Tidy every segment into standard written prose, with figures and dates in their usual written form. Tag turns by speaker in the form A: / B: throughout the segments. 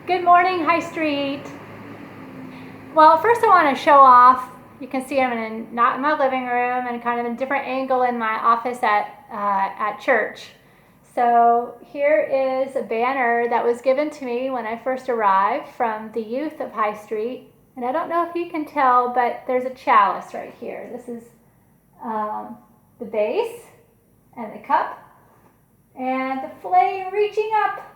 A: Good morning, High Street. Well, first I want to show off. You can see I'm not in my living room and kind of in a different angle in my office at church. So here is a banner that was given to me when I first arrived from the youth of High Street. And I don't know if you can tell, but there's a chalice right here. This is the base and the cup and the flame reaching up.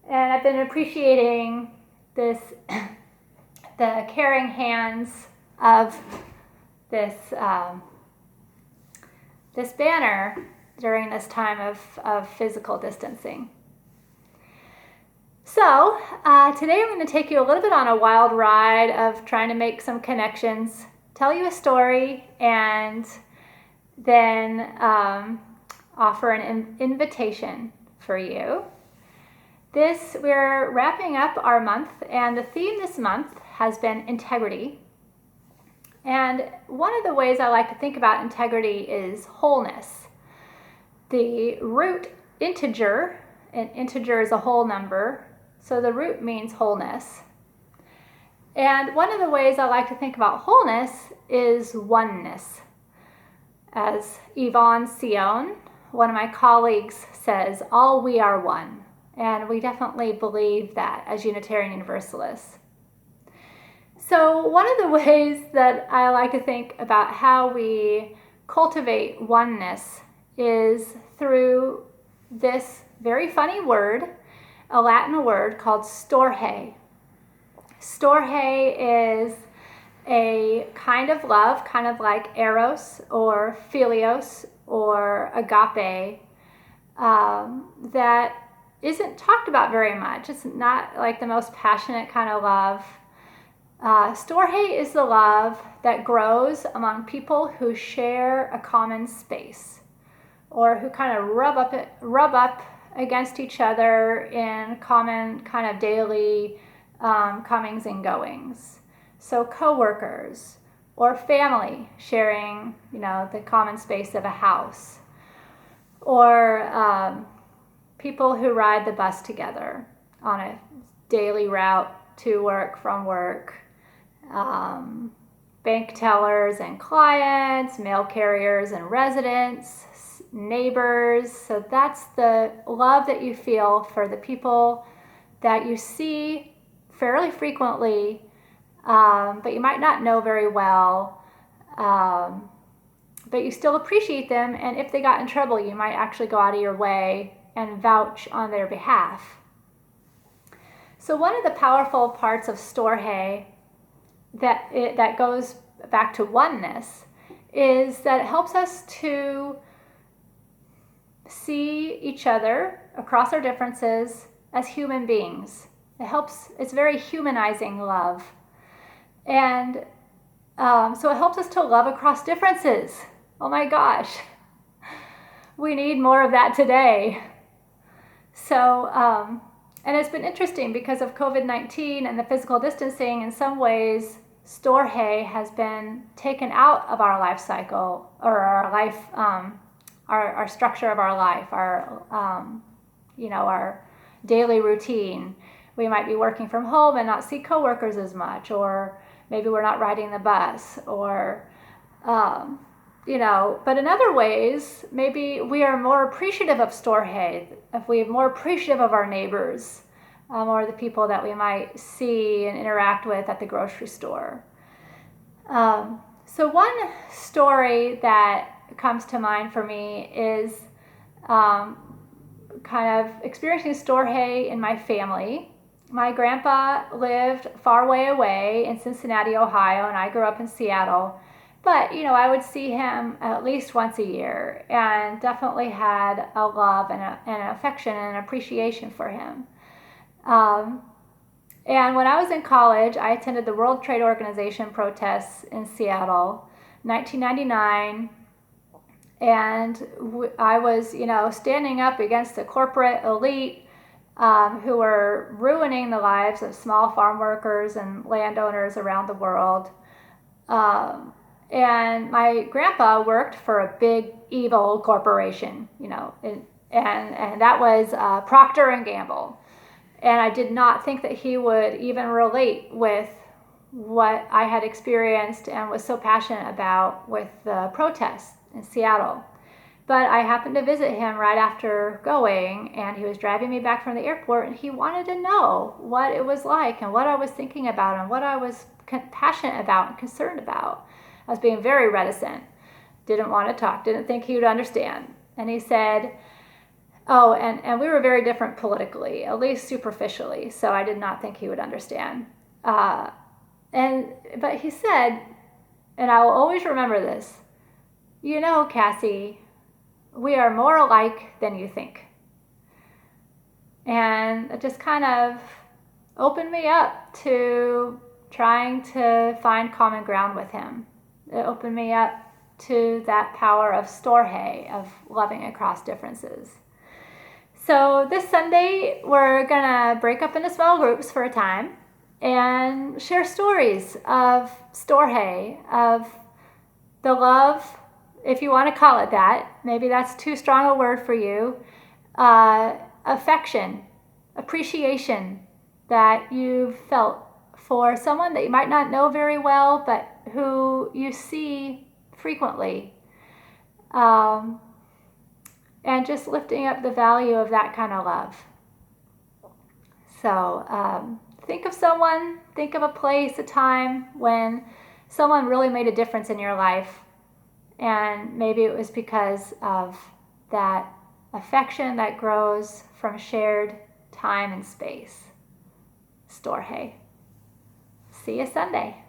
A: And I've been appreciating the caring hands of this banner during this time of physical distancing. So today I'm going to take you a little bit on a wild ride of trying to make some connections, tell you a story, and then offer an invitation for you. We're wrapping up our month, and the theme this month has been integrity. And one of the ways I like to think about integrity is wholeness. The root integer, and integer is a whole number, so the root means wholeness. And one of the ways I like to think about wholeness is oneness. As Yvonne Sion, one of my colleagues, says, all we are one. And we definitely believe that as Unitarian Universalists. So one of the ways that I like to think about how we cultivate oneness is through this very funny word, a Latin word called storge. Storge is a kind of love, kind of like eros or philios or agape, that isn't talked about very much. It's not like the most passionate kind of love. Storge is the love that grows among people who share a common space, or who kind of rub up against each other in common kind of daily comings and goings. So coworkers or family sharing, the common space of a house, or people who ride the bus together on a daily route to work, from work, bank tellers and clients, mail carriers and residents, neighbors. So that's the love that you feel for the people that you see fairly frequently, but you might not know very well, but you still appreciate them, and if they got in trouble, you might actually go out of your way and vouch on their behalf. So one of the powerful parts of storge that goes back to oneness is that it helps us to see each other across our differences as human beings. It's very humanizing love. And so it helps us to love across differences. Oh my gosh, we need more of that today. So, and it's been interesting because of COVID-19 and the physical distancing. In some ways, storge has been taken out of our life cycle, or our life, our structure of our life, our daily routine. We might be working from home and not see coworkers as much, or maybe we're not riding the bus, or but in other ways, maybe we are more appreciative of storge, if we are more appreciative of our neighbors, or the people that we might see and interact with at the grocery store. So one story that comes to mind for me is kind of experiencing storge in my family. My grandpa lived far way away in Cincinnati, Ohio, and I grew up in Seattle. But, I would see him at least once a year, and definitely had a love and an affection and an appreciation for him. And when I was in college, I attended the World Trade Organization protests in Seattle, 1999. And I was, standing up against the corporate elite who were ruining the lives of small farm workers and landowners around the world. And my grandpa worked for a big evil corporation, and that was Procter and Gamble. And I did not think that he would even relate with what I had experienced and was so passionate about with the protests in Seattle. But I happened to visit him right after going, and he was driving me back from the airport, and he wanted to know what it was like and what I was thinking about and what I was passionate about and concerned about. I was being very reticent, didn't want to talk, didn't think he would understand. And he said, oh, and we were very different politically, at least superficially, so I did not think he would understand. But he said, and I will always remember this, you know, Cassie, we are more alike than you think. And it just kind of opened me up to trying to find common ground with him. It opened me up to that power of storge, of loving across differences. So this Sunday, we're going to break up into small groups for a time and share stories of storge, of the love, if you want to call it that. Maybe that's too strong a word for you. Affection, appreciation that you've felt for someone that you might not know very well, but who you see frequently. And just lifting up the value of that kind of love. So think of someone, think of a place, a time when someone really made a difference in your life. And maybe it was because of that affection that grows from shared time and space. Storge. See you Sunday.